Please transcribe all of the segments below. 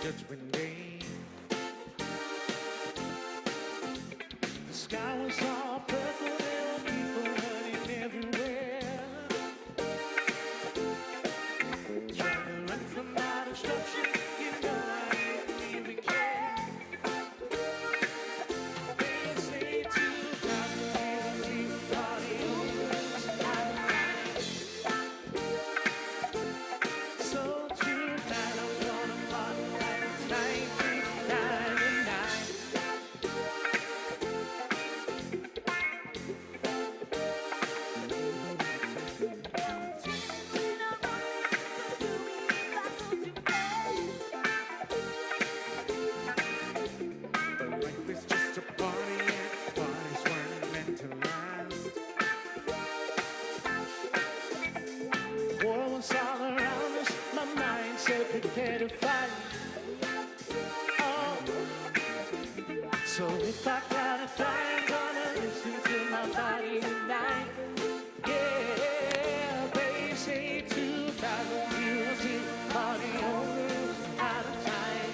Judgment Day. The sky was all purple, there were people hurting everywhere, trying to run from my destruction. You know I didn't even care. They say 2003 party over, out of time. So tonight I'm gonna party like it's 1999. But life is just a party and parties weren't meant to last. War was all around us, my mind said prepare to fight. Oh, so if I gotta die, I'm gonna listen to my body tonight. Yeah, they say 2002, party over, out of time.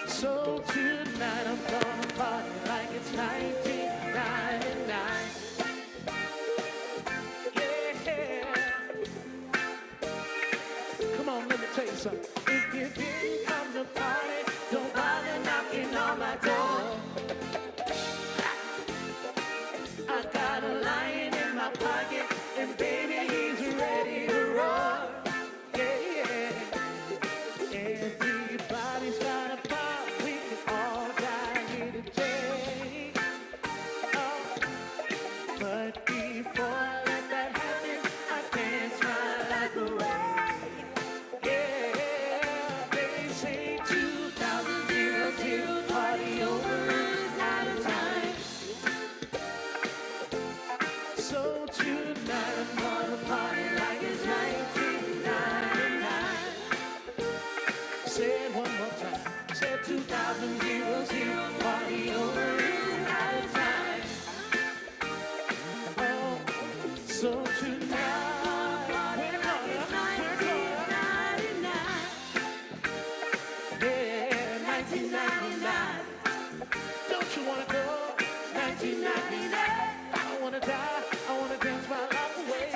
So tonight I'm gonna party like it's 1999. Yeah, come on, let me tell you something. If you didn't come to party, don't bother knocking on my door. I got a lion in my pocket, and baby, he's ready to roar. Yeah, everybody's got a pop, we can all die here today. Oh, but before I let that happen, I dance my life away. Yeah, they say 2000, party over, out of time. So tonight I'm gonna party like it's 1999. Say it one more time. Say 2000, party over, out of time. Oh, so tonight we're gonna, yeah, 1999. Don't you wanna go? 1999. I don't wanna die. I wanna dance my life away.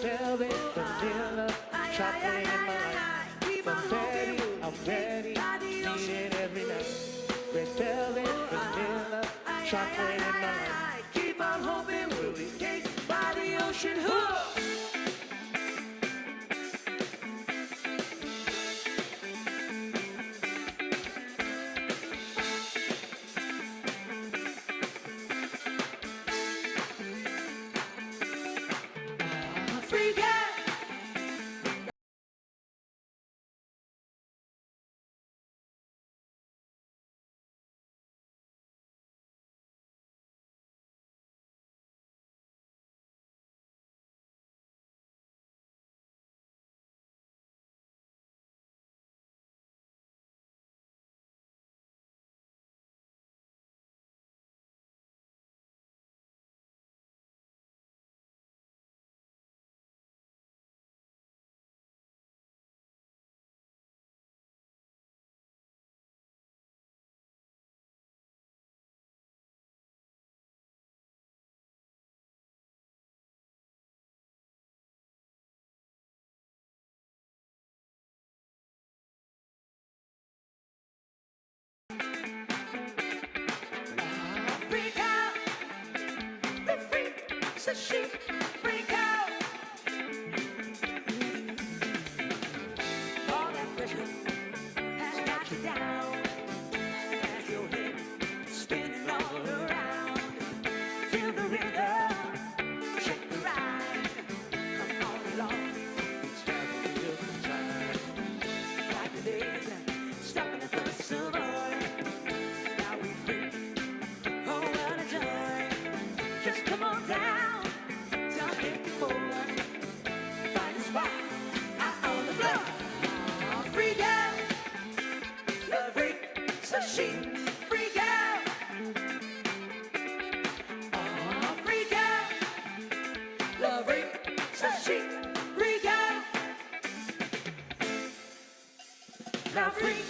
velvet, vanilla, chocolate in my life. From Betty, I'm ready, need it every night. Red velvet, vanilla, chocolate in my life. Keep on hoping we'll be caked by the ocean. Freak out. Freak out, the freak, so she freak out. All that pressure has got you down. As your head spinning all around. Feel the rhythm, shake the ride. Come all along, it's time to feel the time. Like the days stuck in the first summer. Now we free. Oh, what a joy. Just come on down. Don't get bored. Find a spot out on the floor. Oh, freak out. The freak, so she freak out. Oh, freak out. The freak, so she freak out. Now freak.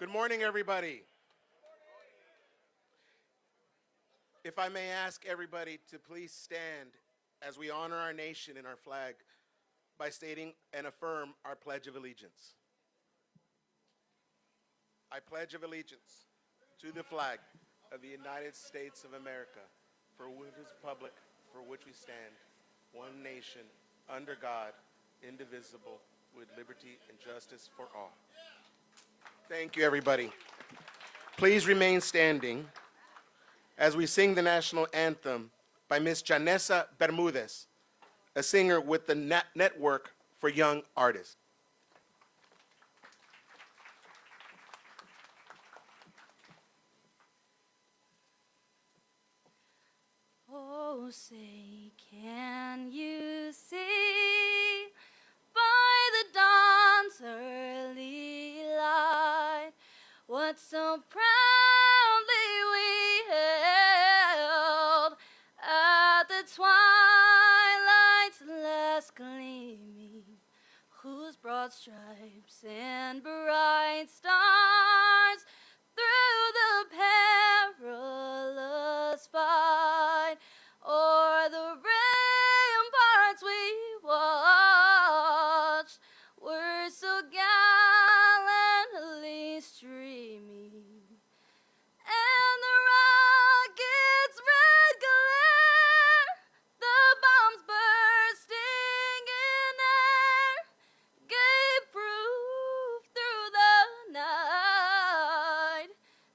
Good morning, everybody. If I may ask everybody to please stand as we honor our nation and our flag by stating and affirm our Pledge of Allegiance. I pledge of allegiance to the flag of the United States of America, for which is republic for which we stand, one nation, under God, indivisible, with liberty and justice for all. Thank you, everybody. Please remain standing as we sing the national anthem by Ms. Janessa Bermudez, a singer with the Network for Young Artists. Oh, say, can you see by the dawn's early light what so proudly we held at the twilight's last gleaming, whose broad stripes and bright stars through the perilous fight o'er the ramparts we watched were so gallantly streaming, and the rocket's red glare, the bombs bursting in air, gave proof through the night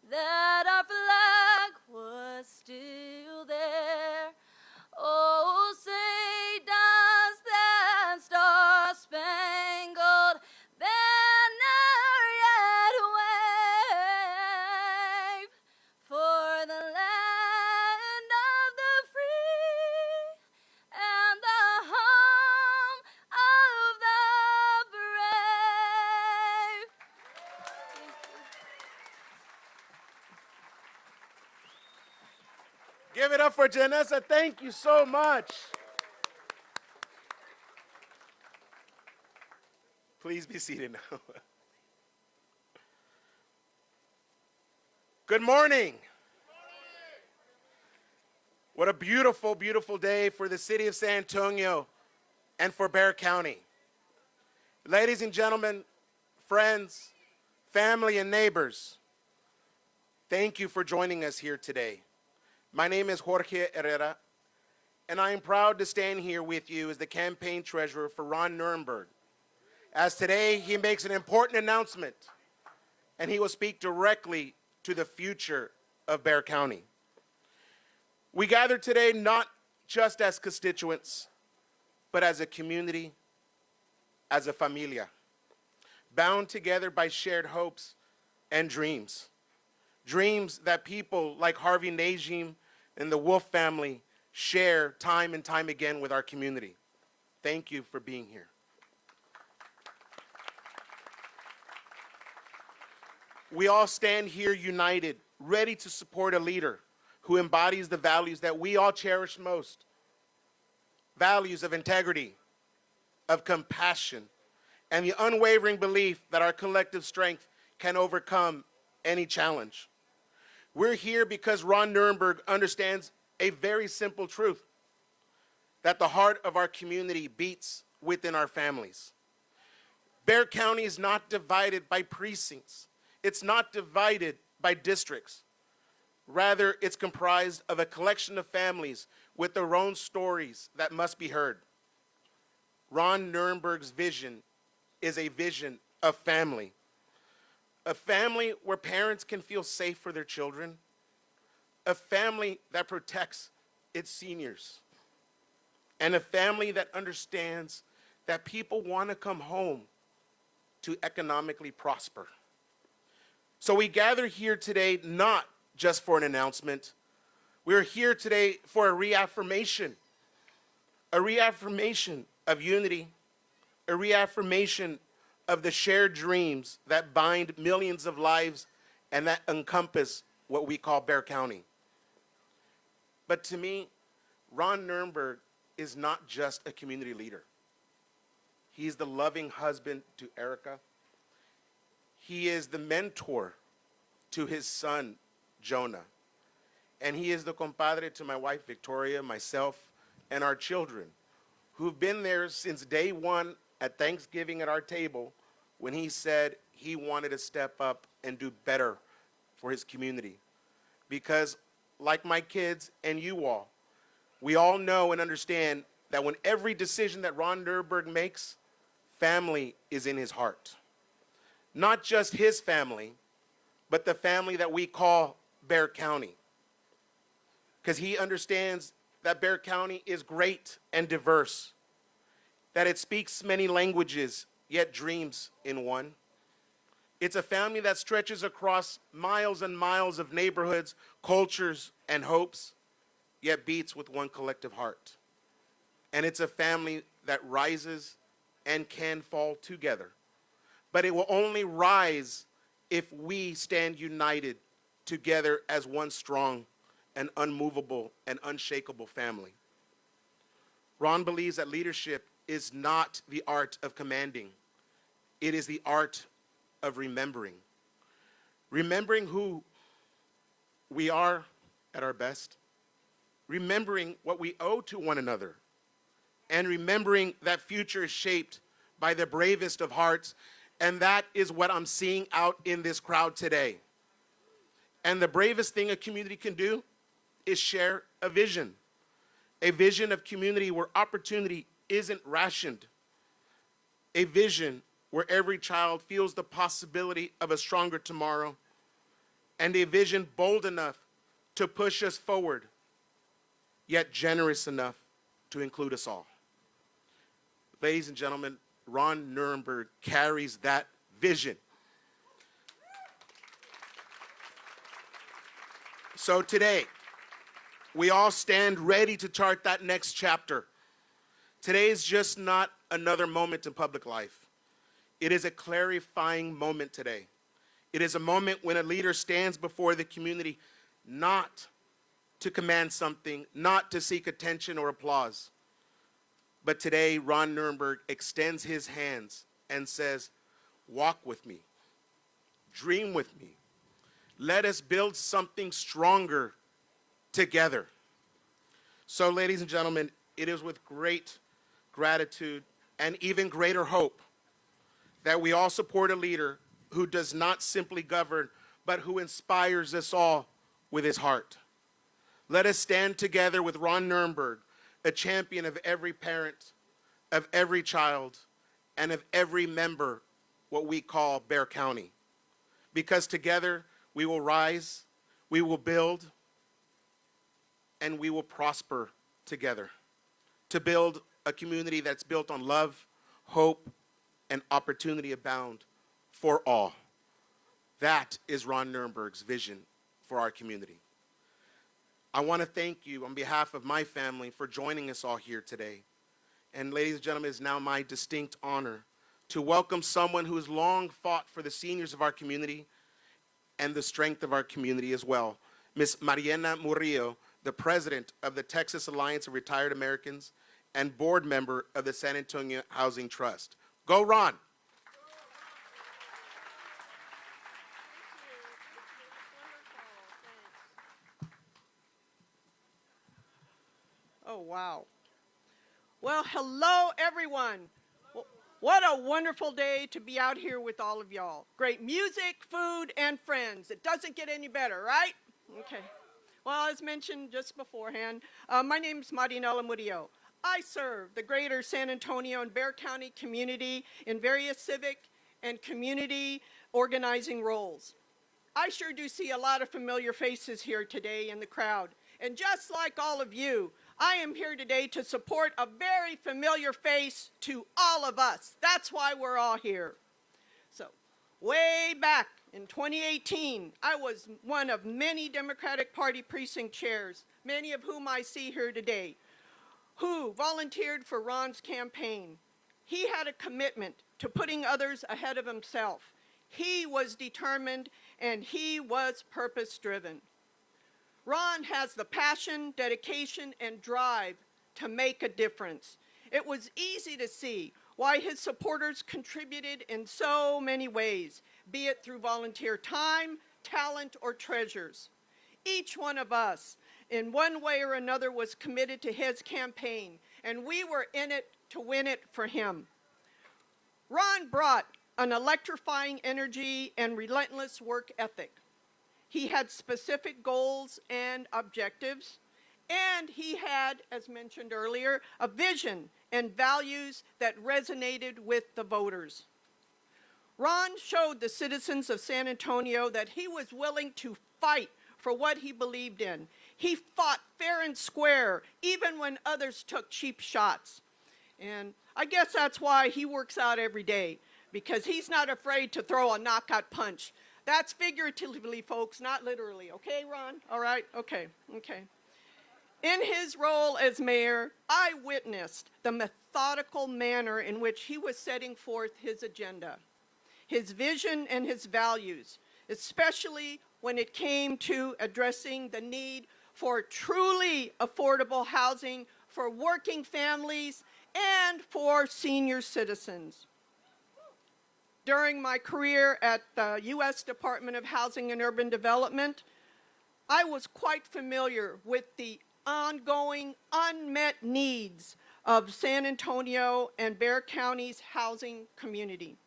that our flag was still there. Oh, say does that star-spangled banner yet wave for the land of the free and the home of the brave? Give it up for Janessa. Thank you so much. Please be seated now. Good morning. What a beautiful, beautiful day for the city of San Antonio and for Bexar County. Ladies and gentlemen, friends, family, and neighbors, thank you for joining us here today. My name is Jorge Herrera, and I am proud to stand here with you as the campaign treasurer for Ron Nirenberg, as today he makes an important announcement, and he will speak directly to the future of Bexar County. We gather today not just as constituents, but as a community, as a familia, bound together by shared hopes and dreams. Dreams that people like Harvey Najim and the Wolf family share time and time again with our community. Thank you for being here. We all stand here united, ready to support a leader who embodies the values that we all cherish most. Values of integrity, of compassion, and the unwavering belief that our collective strength can overcome any challenge. We're here because Ron Nirenberg understands a very simple truth, that the heart of our community beats within our families. Bexar County is not divided by precincts. It's not divided by districts. Rather, it's comprised of a collection of families with their own stories that must be heard. Ron Nirenberg's vision is a vision of family. A family where parents can feel safe for their children. A family that protects its seniors. And a family that understands that people want to come home to economically prosper. So we gather here today not just for an announcement. We're here today for a reaffirmation of unity, a reaffirmation of the shared dreams that bind millions of lives and that encompass what we call Bexar County. But to me, Ron Nirenberg is not just a community leader. He's the loving husband to Erica. He is the mentor to his son, Jonah. And he is the compadre to my wife, Victoria, myself, and our children, who've been there since day one at Thanksgiving at our table when he said he wanted to step up and do better for his community. Because like my kids and you all, we all know and understand that when every decision that Ron Nirenberg makes, family is in his heart. Not just his family, but the family that we call Bexar County. Because he understands that Bexar County is great and diverse, that it speaks many languages, yet dreams in one. It's a family that stretches across miles and miles of neighborhoods, cultures, and hopes, yet beats with one collective heart. And it's a family that rises and can fall together. But it will only rise if we stand united together as one strong and unmovable and unshakable family. Ron believes that leadership is not the art of commanding. It is the art of remembering. Remembering who we are at our best. Remembering what we owe to one another. And remembering that future is shaped by the bravest of hearts. And that is what I'm seeing out in this crowd today. And the bravest thing a community can do is share a vision of community where opportunity isn't rationed, a vision where every child feels the possibility of a stronger tomorrow, and a vision bold enough to push us forward, yet generous enough to include us all. Ladies and gentlemen, Ron Nirenberg carries that vision. So today, we all stand ready to chart that next chapter. Today is just not another moment in public life. It is a clarifying moment today. It is a moment when a leader stands before the community not to command something, not to seek attention or applause. But today, Ron Nirenberg extends his hands and says, walk with me, dream with me. Let us build something stronger together. So, ladies and gentlemen, it is with great gratitude and even greater hope that we all support a leader who does not simply govern, but who inspires us all with his heart. Let us stand together with Ron Nirenberg, a champion of every parent, of every child, and of every member, what we call Bexar County. Because together we will rise, we will build, and we will prosper together to build a community that's built on love, hope, and opportunity abound for all. That is Ron Nirenberg's vision for our community. I want to thank you on behalf of my family for joining us all here today. And ladies and gentlemen, it's now my distinct honor to welcome someone who has long fought for the seniors of our community and the strength of our community as well. Ms. Mariana Murillo, the president of the Texas Alliance of Retired Americans and board member of the San Antonio Housing Trust. Go, Ron. Oh, wow. Well, hello, everyone. What a wonderful day to be out here with all of y'all. Great music, food, and friends. It doesn't get any better, right? Okay. Well, as mentioned just beforehand, my name is Mariana Murillo. I serve the greater San Antonio and Bexar County community in various civic and community organizing roles. I sure do see a lot of familiar faces here today in the crowd. And just like all of you, I am here today to support a very familiar face to all of us. That's why we're all here. So, way back in 2018, I was one of many Democratic Party precinct chairs, many of whom I see here today, who volunteered for Ron's campaign. He had a commitment to putting others ahead of himself. He was determined and he was purpose-driven. Ron has the passion, dedication, and drive to make a difference. It was easy to see why his supporters contributed in so many ways, be it through volunteer time, talent, or treasures. Each one of us, in one way or another, was committed to his campaign, and we were in it to win it for him. Ron brought an electrifying energy and relentless work ethic. He had specific goals and objectives, and he had, as mentioned earlier, a vision and values that resonated with the voters. Ron showed the citizens of San Antonio that he was willing to fight for what he believed in. He fought fair and square, even when others took cheap shots. And I guess that's why he works out every day, because he's not afraid to throw a knockout punch. That's figuratively, folks, not literally. Okay, Ron? All right? Okay. In his role as mayor, I witnessed the methodical manner in which he was setting forth his agenda, his vision and his values, especially when it came to addressing the need for truly affordable housing for working families and for senior citizens. During my career at the U.S. Department of Housing and Urban Development, I was quite familiar with the ongoing unmet needs of San Antonio and Bexar County's housing community.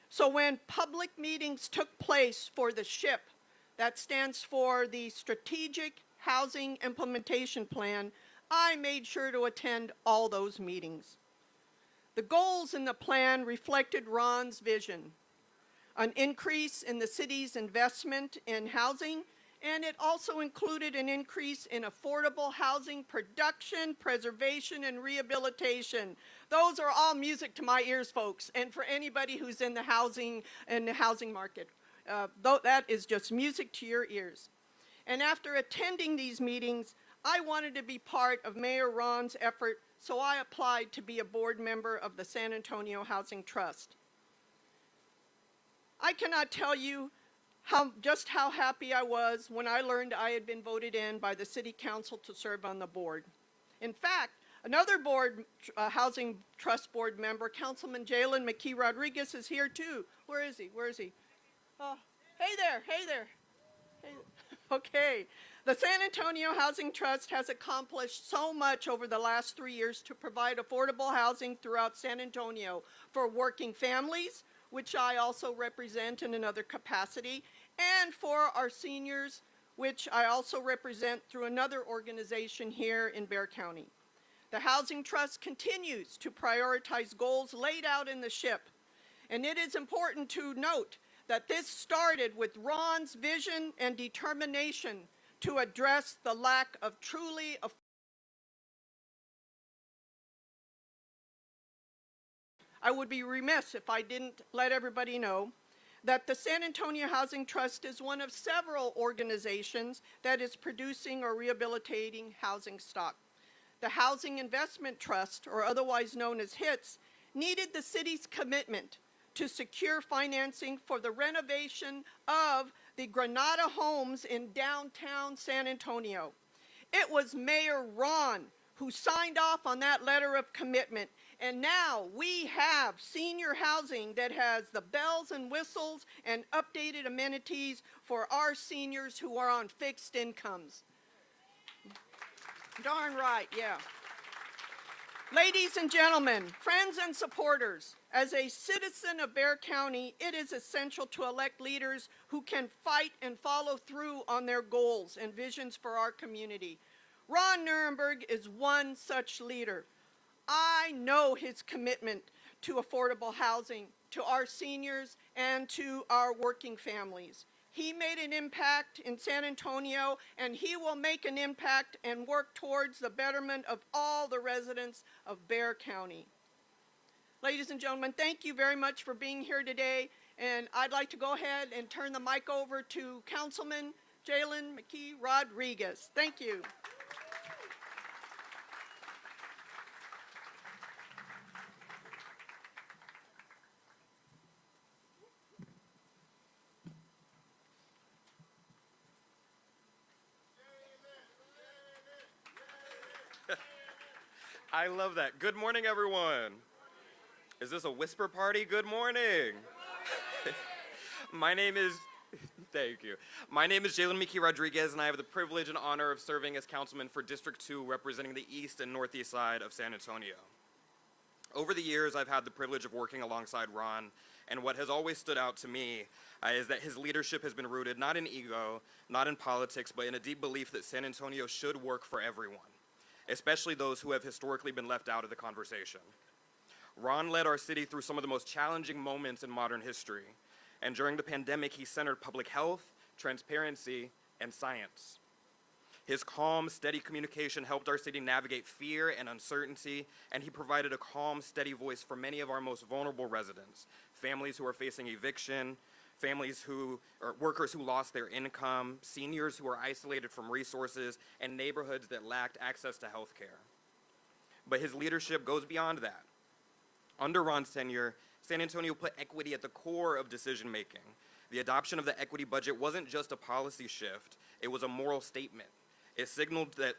So when public meetings took place for the SHIP, that stands for the Strategic Housing Implementation Plan, I made sure to attend all those meetings. The goals in the plan reflected Ron's vision, an increase in the city's investment in housing, and it also included an increase in affordable housing production, preservation, and rehabilitation. Those are all music to my ears, folks, and for anybody who's in the housing market. That is just music to your ears. And after attending these meetings, I wanted to be part of Mayor Ron's effort, so I applied to be a board member of the San Antonio Housing Trust. I cannot tell you just how happy I was when I learned I had been voted in by the City Council to serve on the board. In fact, another Housing Trust Board member, Councilman Jalen McKee Rodriguez, is here too. Where is he? Oh, hey there. Okay. The San Antonio Housing Trust has accomplished so much over the last 3 years to provide affordable housing throughout San Antonio for working families, which I also represent in another capacity, and for our seniors, which I also represent through another organization here in Bexar County. The Housing Trust continues to prioritize goals laid out in the SHIP, and it is important to note that this started with Ron's vision and determination to address the lack of truly affordable. I would be remiss if I didn't let everybody know that the San Antonio Housing Trust is one of several organizations that is producing or rehabilitating housing stock. The Housing Investment Trust, or otherwise known as HITS, needed the city's commitment to secure financing for the renovation of the Granada homes in downtown San Antonio. It was Mayor Ron who signed off on that letter of commitment, and now we have senior housing that has the bells and whistles and updated amenities for our seniors who are on fixed incomes. Darn right, yeah. Ladies and gentlemen, friends and supporters, as a citizen of Bexar County, it is essential to elect leaders who can fight and follow through on their goals and visions for our community. Ron Nirenberg is one such leader. I know his commitment to affordable housing, to our seniors, and to our working families. He made an impact in San Antonio, and he will make an impact and work towards the betterment of all the residents of Bexar County. Ladies and gentlemen, thank you very much for being here today, and I'd like to go ahead and turn the mic over to Councilman Jalen McKee Rodriguez. Thank you. I love that. Good morning, everyone. Is this a whisper party? Good morning. My name is, thank you. My name is Jalen Miki Rodriguez, and I have the privilege and honor of serving as councilman for District 2, representing the east and northeast side of San Antonio. Over the years, I've had the privilege of working alongside Ron, and what has always stood out to me is that his leadership has been rooted not in ego, not in politics, but in a deep belief that San Antonio should work for everyone, especially those who have historically been left out of the conversation. Ron led our city through some of the most challenging moments in modern history, and during the pandemic, he centered public health, transparency, and science. His calm, steady communication helped our city navigate fear and uncertainty, and he provided a calm, steady voice for many of our most vulnerable residents, families who are facing eviction, workers who lost their income, seniors who are isolated from resources, and neighborhoods that lacked access to health care. But his leadership goes beyond that. Under Ron's tenure, San Antonio put equity at the core of decision-making. The adoption of the equity budget wasn't just a policy shift, it was a moral statement. It signaled that,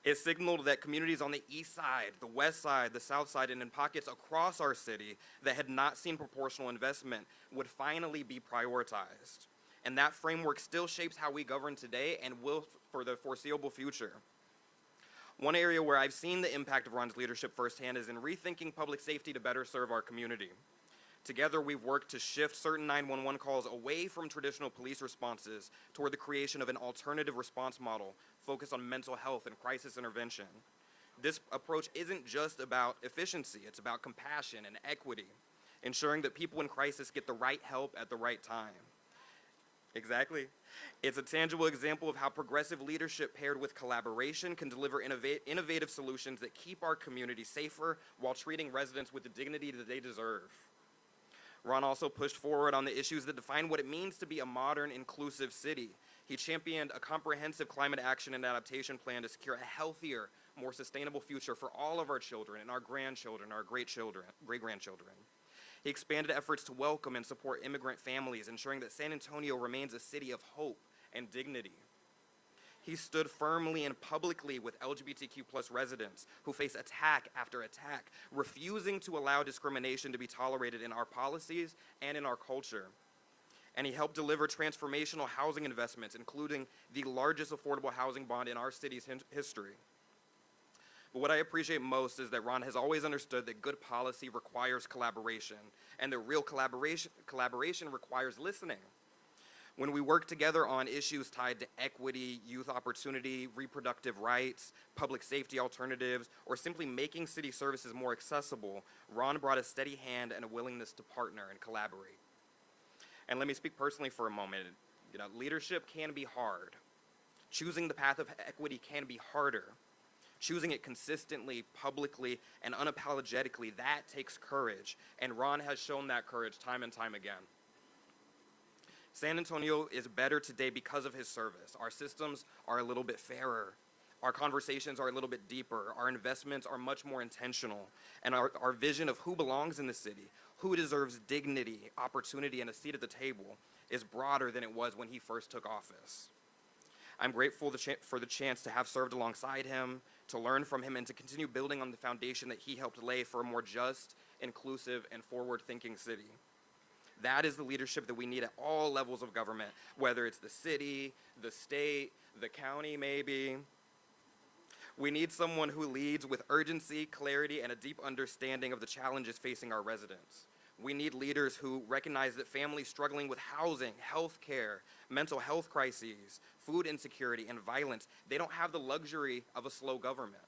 it signaled that communities on the east side, the west side, the south side, and in pockets across our city that had not seen proportional investment would finally be prioritized. And that framework still shapes how we govern today and will for the foreseeable future. One area where I've seen the impact of Ron's leadership firsthand is in rethinking public safety to better serve our community. Together, we've worked to shift certain 911 calls away from traditional police responses toward the creation of an alternative response model focused on mental health and crisis intervention. This approach isn't just about efficiency, it's about compassion and equity, ensuring that people in crisis get the right help at the right time. Exactly. It's a tangible example of how progressive leadership paired with collaboration can deliver innovative solutions that keep our community safer while treating residents with the dignity that they deserve. Ron also pushed forward on the issues that define what it means to be a modern, inclusive city. He championed a comprehensive climate action and adaptation plan to secure a healthier, more sustainable future for all of our children and our grandchildren, our great-grandchildren. He expanded efforts to welcome and support immigrant families, ensuring that San Antonio remains a city of hope and dignity. He stood firmly and publicly with LGBTQ+ residents who face attack after attack, refusing to allow discrimination to be tolerated in our policies and in our culture. And he helped deliver transformational housing investments, including the largest affordable housing bond in our city's history. But what I appreciate most is that Ron has always understood that good policy requires collaboration, and that real collaboration requires listening. When we work together on issues tied to equity, youth opportunity, reproductive rights, public safety alternatives, or simply making city services more accessible, Ron brought a steady hand and a willingness to partner and collaborate. And let me speak personally for a moment. Leadership can be hard. Choosing the path of equity can be harder. Choosing it consistently, publicly, and unapologetically, that takes courage. And Ron has shown that courage time and time again. San Antonio is better today because of his service. Our systems are a little bit fairer. Our conversations are a little bit deeper. Our investments are much more intentional. And our vision of who belongs in the city, who deserves dignity, opportunity, and a seat at the table is broader than it was when he first took office. I'm grateful for the chance to have served alongside him, to learn from him, and to continue building on the foundation that he helped lay for a more just, inclusive, and forward-thinking city. That is the leadership that we need at all levels of government, whether it's the city, the state, the county maybe. We need someone who leads with urgency, clarity, and a deep understanding of the challenges facing our residents. We need leaders who recognize that families struggling with housing, health care, mental health crises, food insecurity, and violence, they don't have the luxury of a slow government.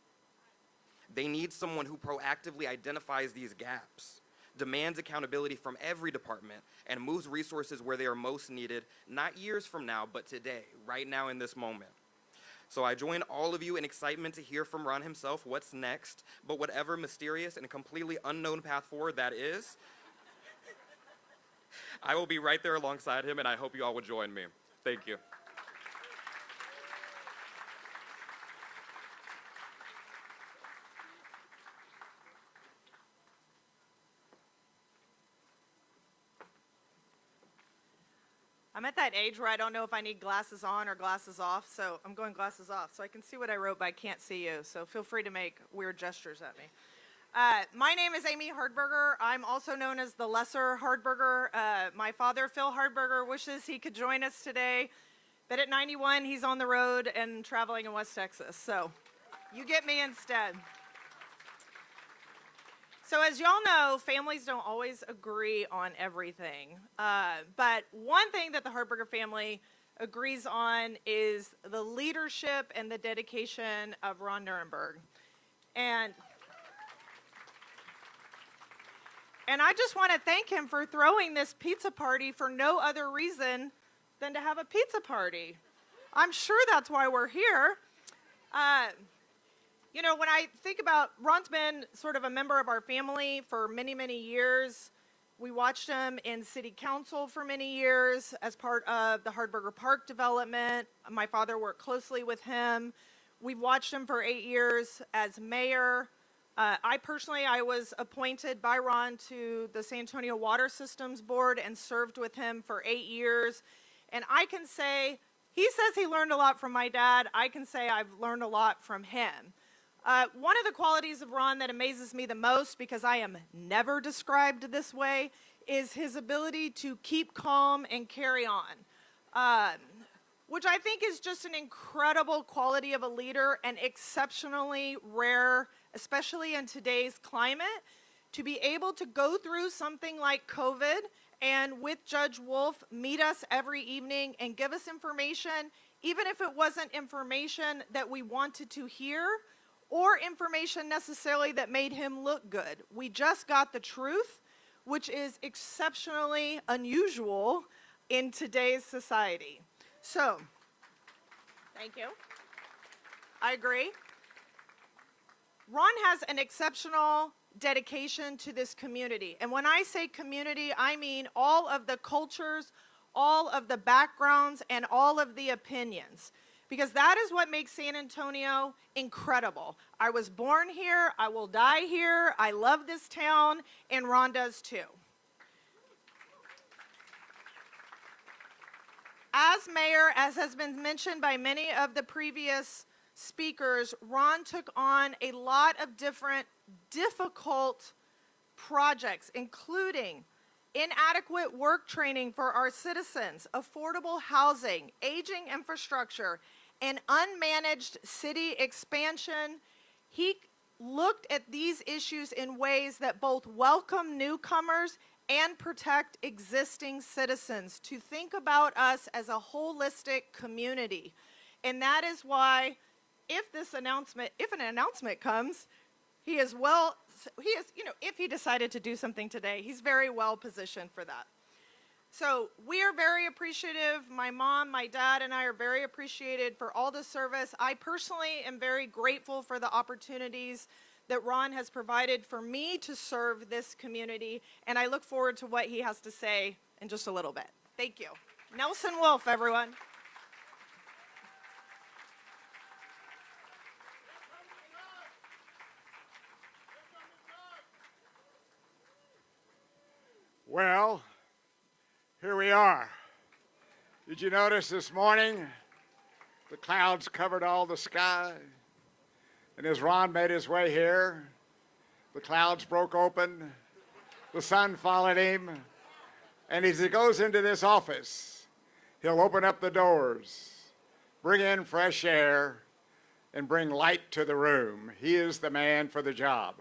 They need someone who proactively identifies these gaps, demands accountability from every department, and moves resources where they are most needed, not years from now, but today, right now in this moment. So I join all of you in excitement to hear from Ron himself what's next, but whatever mysterious and completely unknown path forward that is, I will be right there alongside him, and I hope you all will join me. Thank you. I'm at that age where I don't know if I need glasses on or glasses off, so I'm going glasses off so I can see what I wrote, but I can't see you, so feel free to make weird gestures at me. My name is Amy Hardberger. I'm also known as the Lesser Hardberger. My father, Phil Hardberger, wishes he could join us today, but at 91, he's on the road and traveling in West Texas. So you get me instead. So as y'all know, families don't always agree on everything. But one thing that the Hardberger family agrees on is the leadership and the dedication of Ron Nirenberg. And I just want to thank him for throwing this pizza party for no other reason than to have a pizza party. I'm sure that's why we're here. You know, when I think about, Ron's been sort of a member of our family for many, many years. We watched him in city council for many years as part of the Hardberger Park development. My father worked closely with him. We've watched him for 8 years as mayor. I was appointed by Ron to the San Antonio Water Systems Board and served with him for 8 years. And I can say, he says he learned a lot from my dad. I can say I've learned a lot from him. One of the qualities of Ron that amazes me the most, because I am never described this way, is his ability to keep calm and carry on, which I think is just an incredible quality of a leader and exceptionally rare, especially in today's climate, to be able to go through something like COVID and with Judge Wolf meet us every evening and give us information, even if it wasn't information that we wanted to hear, or information necessarily that made him look good. We just got the truth, which is exceptionally unusual in today's society. So, thank you. I agree. Ron has an exceptional dedication to this community. And when I say community, I mean all of the cultures, all of the backgrounds, and all of the opinions. Because that is what makes San Antonio incredible. I was born here, I will die here, I love this town, and Ron does too. As mayor, as has been mentioned by many of the previous speakers, Ron took on a lot of different difficult projects, including inadequate work training for our citizens, affordable housing, aging infrastructure, and unmanaged city expansion. He looked at these issues in ways that both welcome newcomers and protect existing citizens, to think about us as a holistic community. And that is why, if an announcement comes, if he decided to do something today, he's very well positioned for that. So we are very appreciative. My mom, my dad, and I are very appreciated for all the service. I personally am very grateful for the opportunities that Ron has provided for me to serve this community, and I look forward to what he has to say in just a little bit. Thank you. Nelson Wolf, everyone. Well, here we are. Did you notice this morning the clouds covered all the sky? And as Ron made his way here, the clouds broke open, the sun followed him, and as he goes into this office, he'll open up the doors, bring in fresh air, and bring light to the room. He is the man for the job.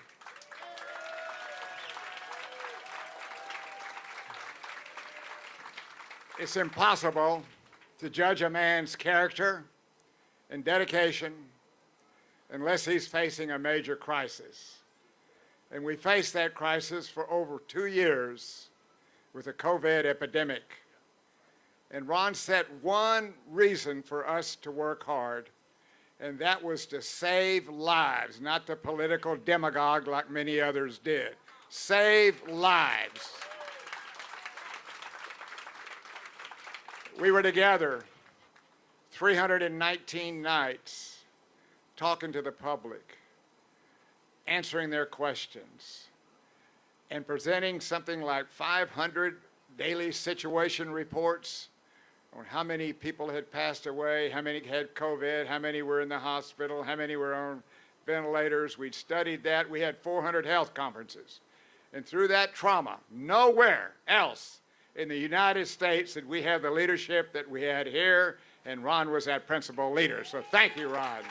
It's impossible to judge a man's character and dedication unless he's facing a major crisis. And we faced that crisis for over 2 years with the COVID epidemic. And Ron set one reason for us to work hard, and that was to save lives, not the political demagogue like many others did. Save lives. We were together 319 nights talking to the public, answering their questions, and presenting something like 500 daily situation reports on how many people had passed away, how many had COVID, how many were in the hospital, how many were on ventilators. We'd studied that. We had 400 health conferences. And through that trauma, nowhere else in the United States did we have the leadership that we had here, and Ron was that principal leader. So thank you, Ron.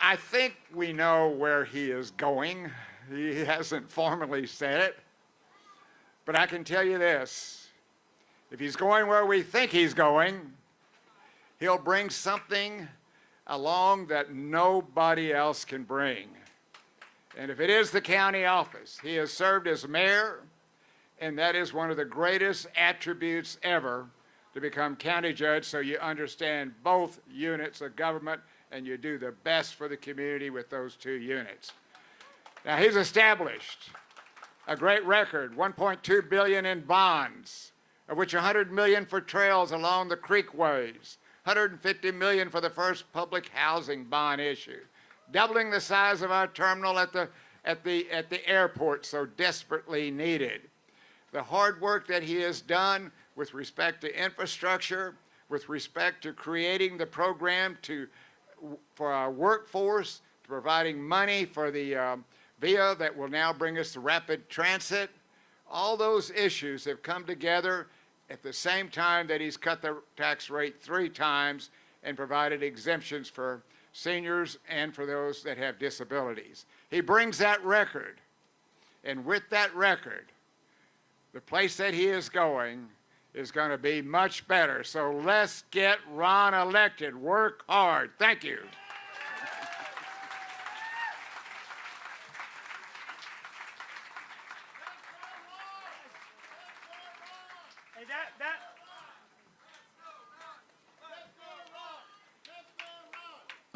I think we know where he is going. He hasn't formally said it. But I can tell you this. If he's going where we think he's going, he'll bring something along that nobody else can bring. And if it is the county office, he has served as mayor, and that is one of the greatest attributes ever to become county judge, so you understand both units of government and you do the best for the community with those two units. Now, he's established a great record, $1.2 billion in bonds, of which $100 million for trails along the creekways, $150 million for the first public housing bond issue, doubling the size of our terminal at the airport, so desperately needed. The hard work that he has done with respect to infrastructure, with respect to creating the program for our workforce, to providing money for the VIA that will now bring us to rapid transit. All those issues have come together at the same time that he's cut the tax rate 3 times and provided exemptions for seniors and for those that have disabilities. He brings that record, and with that record, the place that he is going to be much better. So let's get Ron elected. Work hard. Thank you. Hey,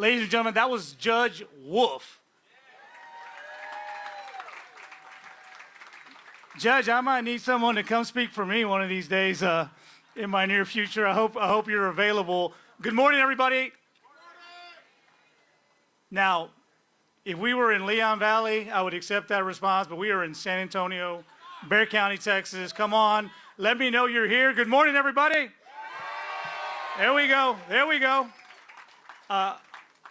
Ladies and gentlemen, that was Judge Wolf. Judge, I might need someone to come speak for me one of these days in my near future. I hope you're available. Good morning, everybody. Now, if we were in Leon Valley, I would accept that response, but we are in San Antonio, Bexar County, Texas. Come on, let me know you're here. Good morning, everybody. There we go. There we go.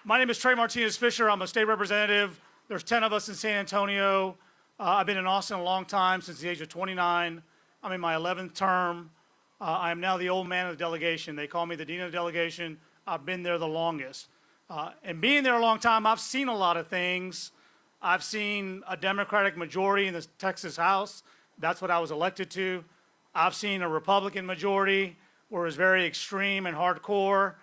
My name is Trey Martinez Fisher. I'm a state representative. There's 10 of us in San Antonio. I've been in Austin a long time, since the age of 29. I'm in my 11th term. I am now the old man of the delegation. They call me the dean of the delegation. I've been there the longest. And being there a long time, I've seen a lot of things. I've seen a Democratic majority in the Texas House. That's what I was elected to. I've seen a Republican majority where it's very extreme and hardcore.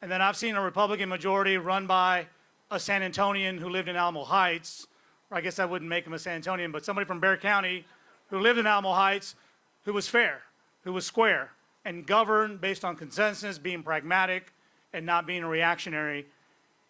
And then I've seen a Republican majority run by a San Antonian who lived in Alamo Heights. I guess I wouldn't make him a San Antonian, but somebody from Bexar County who lived in Alamo Heights, who was fair, who was square, and governed based on consensus, being pragmatic, and not being a reactionary.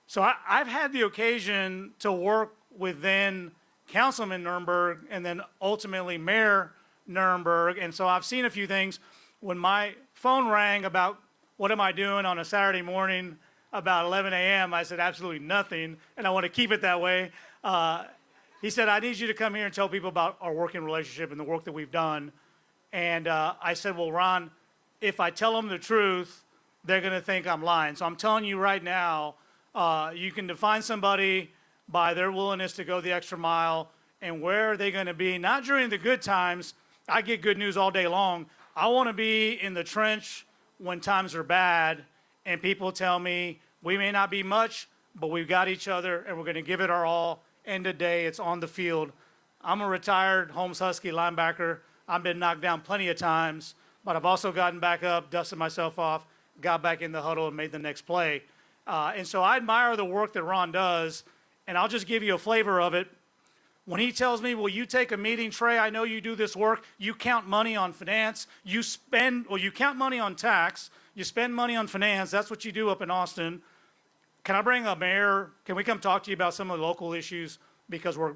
So I've had the occasion to work with then Councilman Nirenberg and then ultimately Mayor Nirenberg, and so I've seen a few things. When my phone rang about what am I doing on a Saturday morning about 11 a.m., I said absolutely nothing, and I want to keep it that way. He said, I need you to come here and tell people about our working relationship and the work that we've done. And I said, well, Ron, if I tell them the truth, they're going to think I'm lying. So I'm telling you right now, you can define somebody by their willingness to go the extra mile. And where are they going to be? Not during the good times. I get good news all day long. I want to be in the trench when times are bad and people tell me we may not be much, but we've got each other and we're going to give it our all. End of day, it's on the field. I'm a retired Holmes Husky linebacker. I've been knocked down plenty of times, but I've also gotten back up, dusted myself off, got back in the huddle and made the next play. And so I admire the work that Ron does, and I'll just give you a flavor of it. When he tells me, will you take a meeting, Trey? I know you do this work. You count money on finance. You count money on tax. You spend money on finance. That's what you do up in Austin. Can I bring a mayor? Can we come talk to you about some of the local issues because we're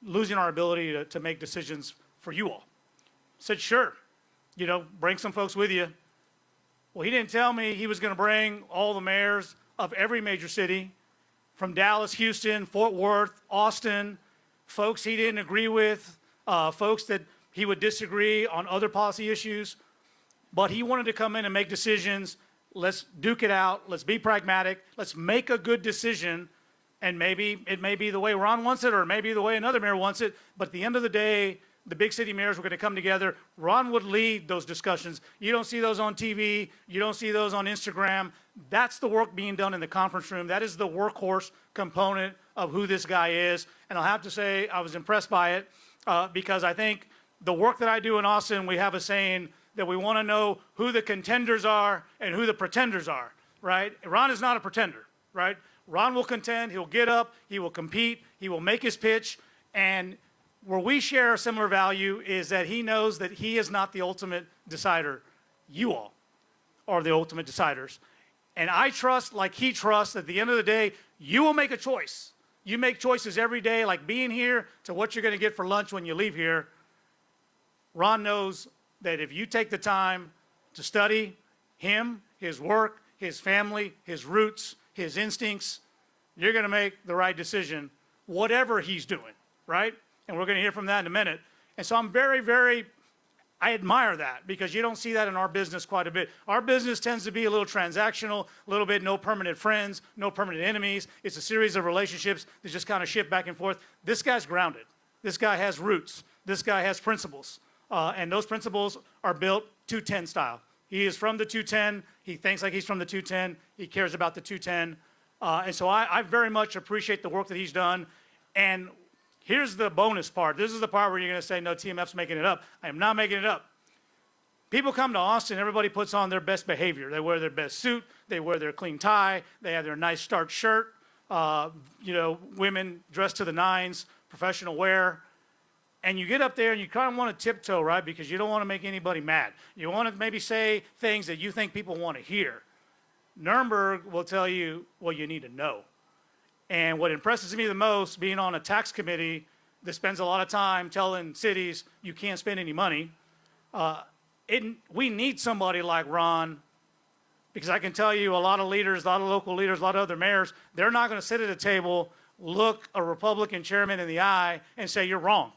losing our ability to make decisions for you all? I said, sure. Bring some folks with you. Well, he didn't tell me he was going to bring all the mayors of every major city from Dallas, Houston, Fort Worth, Austin, folks he didn't agree with, folks that he would disagree on other policy issues. But he wanted to come in and make decisions Let's duke it out. Let's be pragmatic. Let's make a good decision. And maybe it may be the way Ron wants it, or maybe the way another mayor wants it. But at the end of the day, the big city mayors were going to come together. Ron would lead those discussions. You don't see those on TV. You don't see those on Instagram. That's the work being done in the conference room. That is the workhorse component of who this guy is. And I'll have to say I was impressed by it because I think the work that I do in Austin, we have a saying that we want to know who the contenders are and who the pretenders are, right? Ron is not a pretender, right? Ron will contend, he'll get up, he will compete, he will make his pitch, and where we share a similar value is that he knows that he is not the ultimate decider. You all are the ultimate deciders. And I trust, like he trusts, at the end of the day, you will make a choice. You make choices every day, like being here to what you're going to get for lunch when you leave here. Ron knows that if you take the time to study him, his work, his family, his roots, his instincts, you're going to make the right decision, whatever he's doing, right? And we're going to hear from that in a minute. And so I'm I admire that because you don't see that in our business quite a bit. Our business tends to be a little transactional, a little bit no permanent friends, no permanent enemies. It's a series of relationships that just kind of shift back and forth. This guy's grounded. This guy has roots. This guy has principles. And those principles are built 210 style. He is from the 210. He thinks like he's from the 210. He cares about the 210. And so I very much appreciate the work that he's done. And here's the bonus part. This is the part where you're going to say, no, TMF's making it up. I am not making it up. People come to Austin, everybody puts on their best behavior. They wear their best suit. They wear their clean tie. They have their nice starched shirt. Women dressed to the nines, professional wear. And you get up there and you kind of want to tiptoe, right? Because you don't want to make anybody mad. You want to maybe say things that you think people want to hear. Nirenberg will tell you what you need to know. And what impresses me the most, being on a tax committee that spends a lot of time telling cities you can't spend any money, we need somebody like Ron, because I can tell you a lot of leaders, a lot of local leaders, a lot of other mayors, they're not going to sit at a table, look a Republican chairman in the eye and say, you're wrong.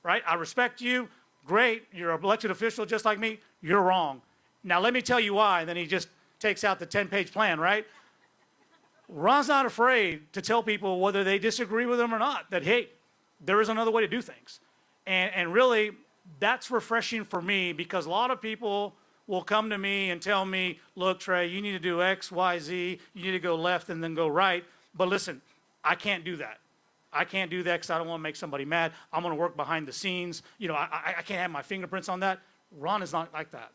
Right? I respect you. Great. You're an elected official just like me. You're wrong. Now, let me tell you why. And then he just takes out the 10-page plan, right? Ron's not afraid to tell people whether they disagree with him or not, that, hey, there is another way to do things. And really, that's refreshing for me because a lot of people will come to me and tell me, look, Trey, you need to do X, Y, Z. You need to go left and then go right. But listen, I can't do that. I can't do that because I don't want to make somebody mad. I'm going to work behind the scenes. I can't have my fingerprints on that. Ron is not like that.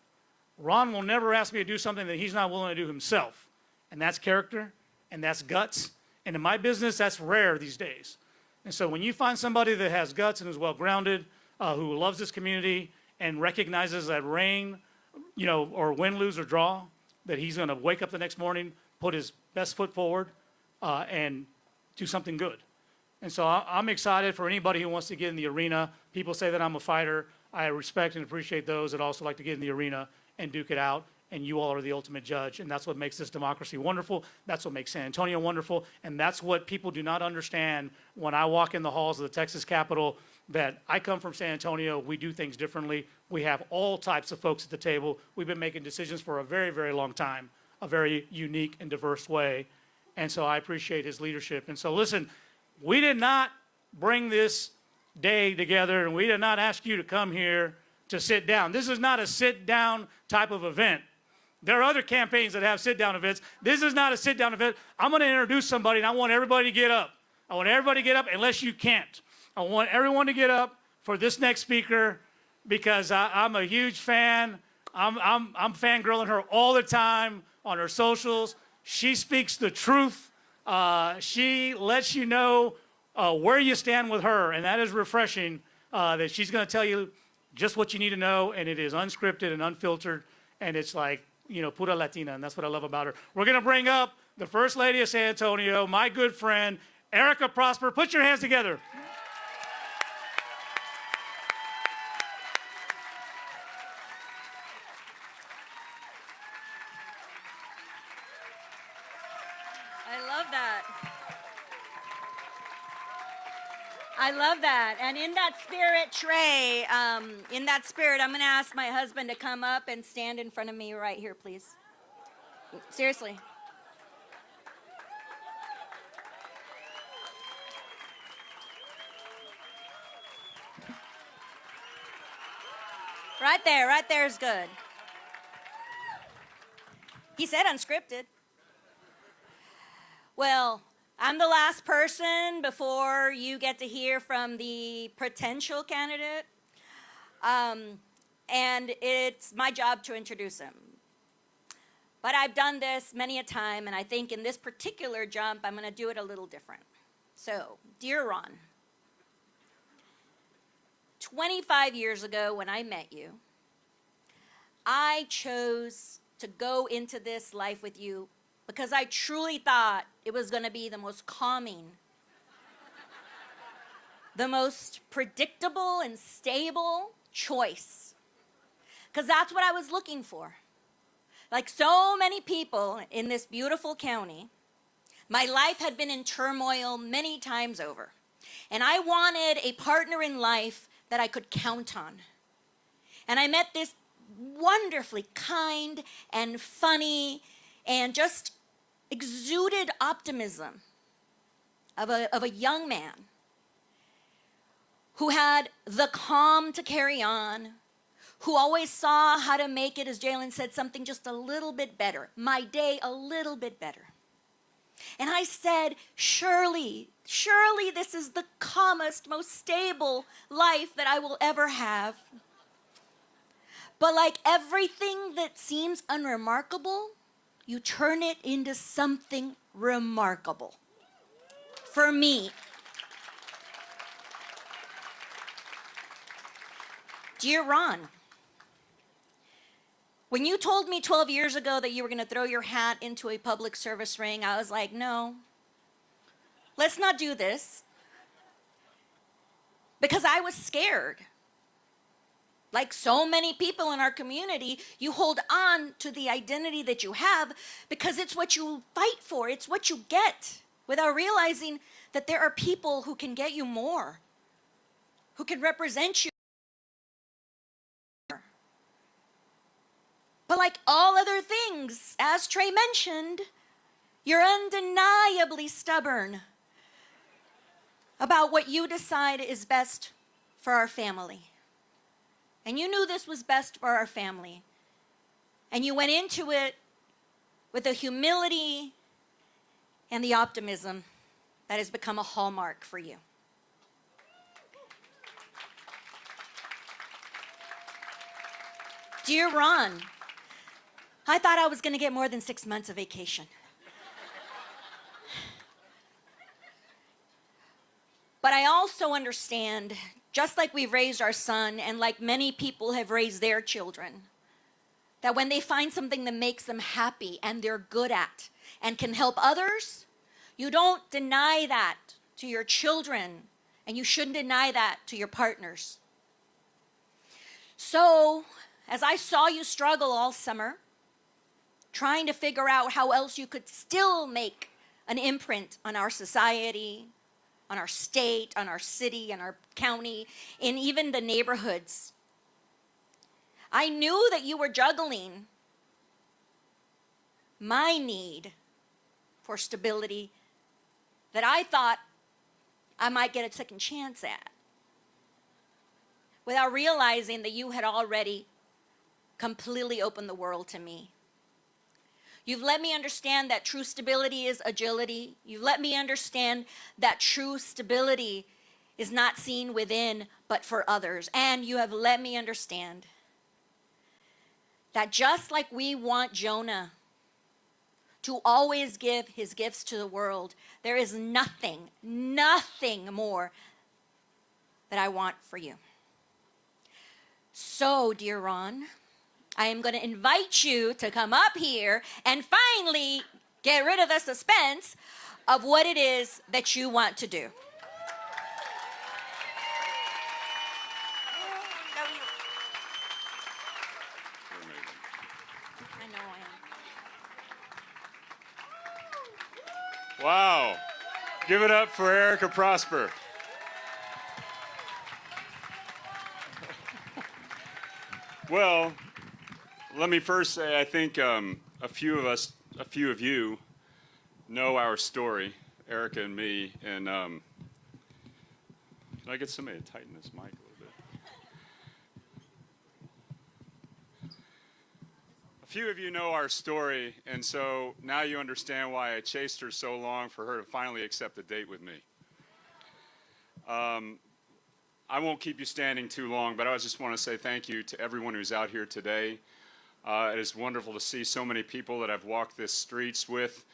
Ron will never ask me to do something that he's not willing to do himself. And that's character, and that's guts. And in my business, that's rare these days. And so when you find somebody that has guts and is well-grounded, who loves this community and recognizes that rain, or win, lose, or draw, that he's going to wake up the next morning, put his best foot forward, and do something good. And so I'm excited for anybody who wants to get in the arena. People say that I'm a fighter. I respect and appreciate those that also like to get in the arena and duke it out. And you all are the ultimate judge. And that's what makes this democracy wonderful. That's what makes San Antonio wonderful. And that's what people do not understand when I walk in the halls of the Texas Capitol, that I come from San Antonio. We do things differently. We have all types of folks at the table. We've been making decisions for a very, very long time, a very unique and diverse way. And so I appreciate his leadership. And so listen, we did not bring this day together, and we did not ask you to come here to sit down. This is not a sit-down type of event. There are other campaigns that have sit-down events. This is not a sit-down event. I'm going to introduce somebody, and I want everybody to get up. I want everybody to get up unless you can't. I want everyone to get up for this next speaker because I'm a huge fan. I'm fangirling her all the time on her socials. She speaks the truth. She lets you know where you stand with her, and that is refreshing, that she's going to tell you just what you need to know, and it is unscripted and unfiltered, and it's like, pura Latina, and that's what I love about her. We're going to bring up the First Lady of San Antonio, my good friend, Erica Prosper. Put your hands together. I love that. And in that spirit, Trey, I'm going to ask my husband to come up and stand in front of me right here, please. Seriously. Right there is good. He said unscripted. Well, I'm the last person before you get to hear from the potential candidate. And it's my job to introduce him. But I've done this many a time, and I think in this particular jump, I'm going to do it a little different. So, dear Ron, 25 years ago when I met you, I chose to go into this life with you because I truly thought it was going to be the most calming, the most predictable and stable choice. Because that's what I was looking for. Like so many people in this beautiful county, my life had been in turmoil many times over. And I wanted a partner in life that I could count on. And I met this wonderfully kind and funny and just exuded optimism of a young man who had the calm to carry on, who always saw how to make it, as Jalen said, something just a little bit better, my day a little bit better. And I said, surely this is the calmest, most stable life that I will ever have. But like everything that seems unremarkable, you turn it into something remarkable. For me. Dear Ron, when you told me 12 years ago that you were going to throw your hat into a public service ring, I was like, no, let's not do this. Because I was scared. Like so many people in our community, you hold on to the identity that you have because it's what you fight for, it's what you get, without realizing that there are people who can get you more, who can represent you. But like all other things, as Trey mentioned, you're undeniably stubborn about what you decide is best for our family. And you knew this was best for our family. And you went into it with the humility and the optimism that has become a hallmark for you. Dear Ron, I thought I was going to get more than 6 months of vacation. But I also understand, just like we've raised our son and like many people have raised their children, that when they find something that makes them happy and they're good at and can help others, you don't deny that to your children, and you shouldn't deny that to your partners. So, as I saw you struggle all summer, trying to figure out how else you could still make an imprint on our society, on our state, on our city, on our county, in even the neighborhoods. I knew that you were juggling my need for stability that I thought I might get a second chance at, without realizing that you had already completely opened the world to me. You've let me understand that true stability is agility. You've let me understand that true stability is not seen within, but for others. And you have let me understand that just like we want Jonah to always give his gifts to the world, there is nothing more that I want for you. So, dear Ron, I am going to invite you to come up here and finally get rid of the suspense of what it is that you want to do. I know I am. Wow. Give it up for Erica Prosper. Well, let me first say, I think a few of us a few of you know our story, Erica and me, and can I get somebody to tighten this mic a little bit? A few of you know our story, and so now you understand why I chased her so long for her to finally accept a date with me. I won't keep you standing too long, but I just want to say thank you to everyone who's out here today. It is wonderful to see so many people that I've walked the streets with,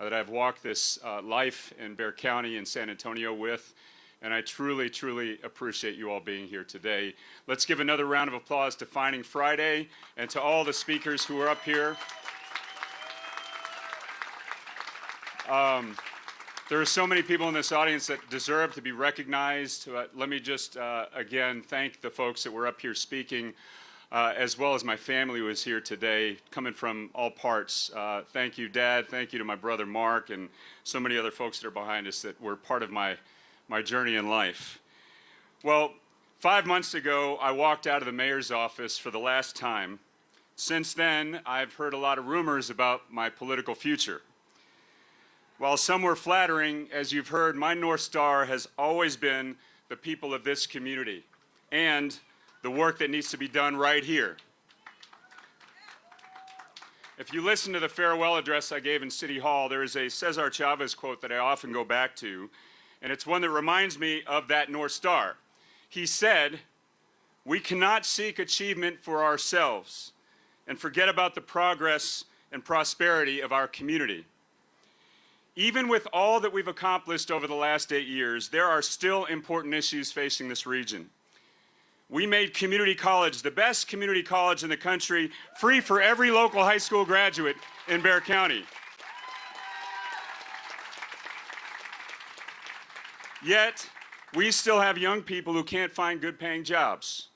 that I've walked this life in Bexar County and San Antonio with, and I truly, truly appreciate you all being here today. Let's give another round of applause to Fining Friday and to all the speakers who are up here. There are so many people in this audience that deserve to be recognized. Let me just, again, thank the folks that were up here speaking, as well as my family who is here today, coming from all parts. Thank you, Dad. Thank you to my brother, Mark, and so many other folks that are behind us that were part of my journey in life. Well, 5 months ago, I walked out of the mayor's office for the last time. Since then, I've heard a lot of rumors about my political future. While some were flattering, as you've heard, my North Star has always been the people of this community and the work that needs to be done right here. If you listen to the farewell address I gave in City Hall, there is a Cesar Chavez quote that I often go back to, and it's one that reminds me of that North Star. He said, "We cannot seek achievement for ourselves and forget about the progress and prosperity of our community. Even with all that we've accomplished over the last 8 years, there are still important issues facing this region. We made community college, the best community college in the country, free for every local high school graduate in Bexar County. Yet, we still have young people who can't find good-paying jobs.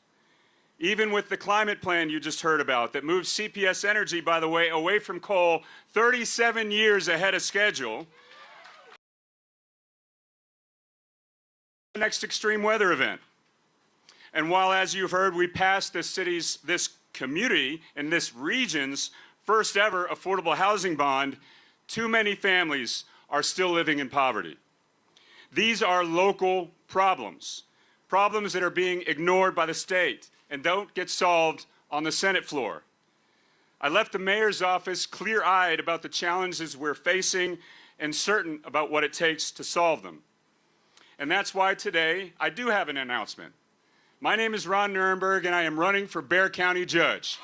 Even with the climate plan you just heard about that moves CPS Energy, by the way, away from coal 37 years ahead of schedule, the next extreme weather event. And while, as you've heard, we passed this community and this region's first ever affordable housing bond, too many families are still living in poverty. These are local problems, problems that are being ignored by the state and don't get solved on the Senate floor. I left the mayor's office clear-eyed about the challenges we're facing and certain about what it takes to solve them. And that's why today I do have an announcement. My name is Ron Nirenberg, and I am running for Bexar County Judge.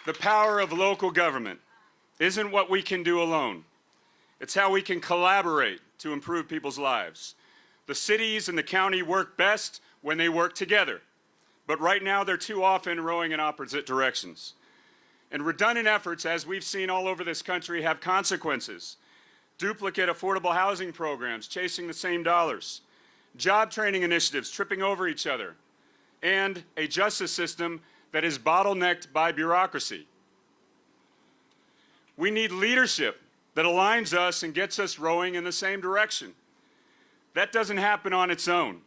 The power of local government isn't what we can do alone. It's how we can collaborate to improve people's lives. The cities and the county work best when they work together, but right now they're too often rowing in opposite directions. And redundant efforts, as we've seen all over this country, have consequences. Duplicate affordable housing programs, chasing the same dollars, job training initiatives, tripping over each other, and a justice system that is bottlenecked by bureaucracy. We need leadership that aligns us and gets us rowing in the same direction. That doesn't happen on its own.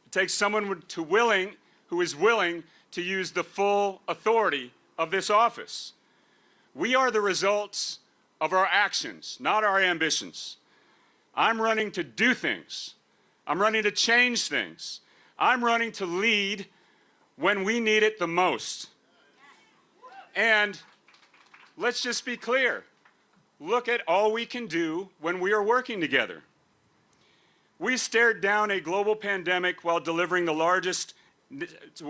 It takes someone who is willing to use the full authority of this office. We are the results of our actions, not our ambitions. I'm running to do things. I'm running to change things. I'm running to lead when we need it the most. And let's just be clear. Look at all we can do when we are working together. We stared down a global pandemic while delivering the largest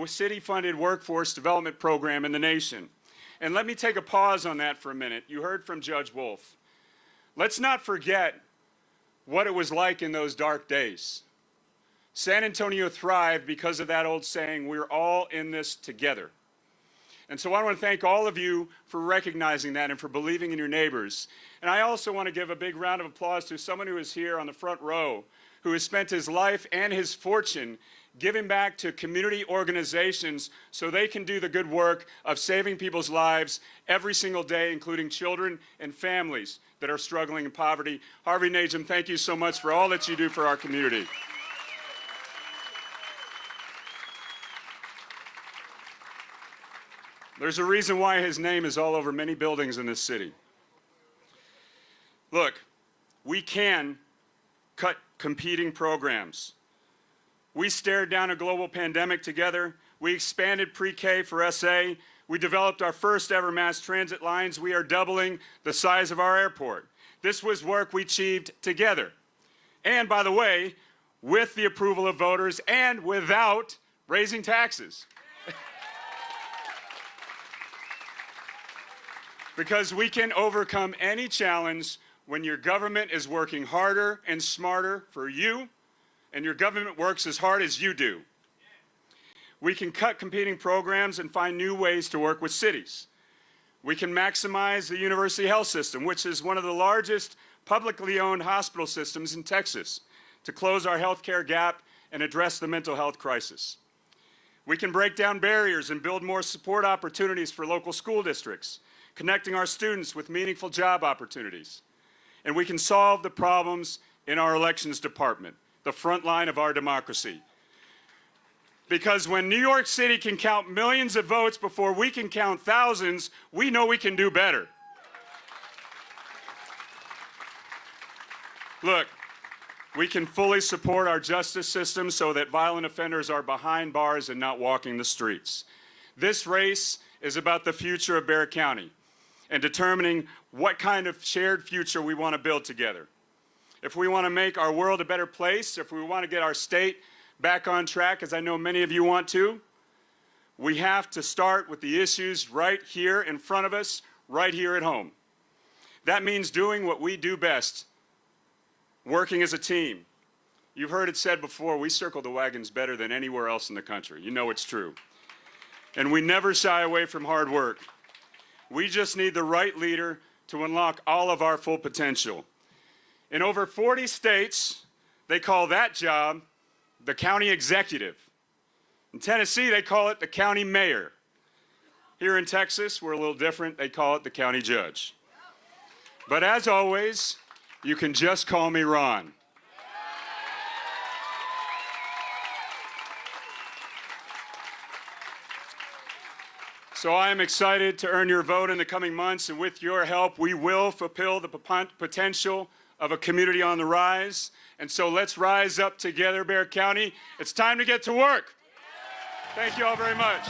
city-funded workforce development program in the nation. And let me take a pause on that for a minute. You heard from Judge Wolf. Let's not forget what it was like in those dark days. San Antonio thrived because of that old saying, we're all in this together. And so I want to thank all of you for recognizing that and for believing in your neighbors. And I also want to give a big round of applause to someone who is here on the front row, who has spent his life and his fortune giving back to community organizations so they can do the good work of saving people's lives every single day, including children and families that are struggling in poverty. Harvey Najum, thank you so much for all that you do for our community. There's a reason why his name is all over many buildings in this city. Look, we can cut competing programs. We stared down a global pandemic together. We expanded pre-K for SA. We developed our first ever mass transit lines. We are doubling the size of our airport. This was work we achieved together. And by the way, with the approval of voters and without raising taxes. Because we can overcome any challenge when your government is working harder and smarter for you, and your government works as hard as you do. We can cut competing programs and find new ways to work with cities. We can maximize the University Health System, which is one of the largest publicly owned hospital systems in Texas, to close our healthcare gap and address the mental health crisis. We can break down barriers and build more support opportunities for local school districts, connecting our students with meaningful job opportunities. And we can solve the problems in our elections department, the front line of our democracy. Because when New York City can count millions of votes before we can count thousands, we know we can do better. Look, we can fully support our justice system so that violent offenders are behind bars and not walking the streets. This race is about the future of Bexar County and determining what kind of shared future we want to build together. If we want to make our world a better place, if we want to get our state back on track, as I know many of you want to, we have to start with the issues right here in front of us, right here at home. That means doing what we do best, working as a team. You've heard it said before, we circle the wagons better than anywhere else in the country. You know it's true. And we never shy away from hard work. We just need the right leader to unlock all of our full potential. In over 40 states, they call that job the county executive. In Tennessee, they call it the county mayor. Here in Texas, we're a little different. They call it the county judge. But as always, you can just call me Ron. So I am excited to earn your vote in the coming months, and with your help, we will fulfill the potential of a community on the rise. And so let's rise up together, Bexar County. It's time to get to work. Thank you all very much.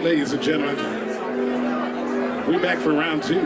ladies and gentlemen. We're back for round two.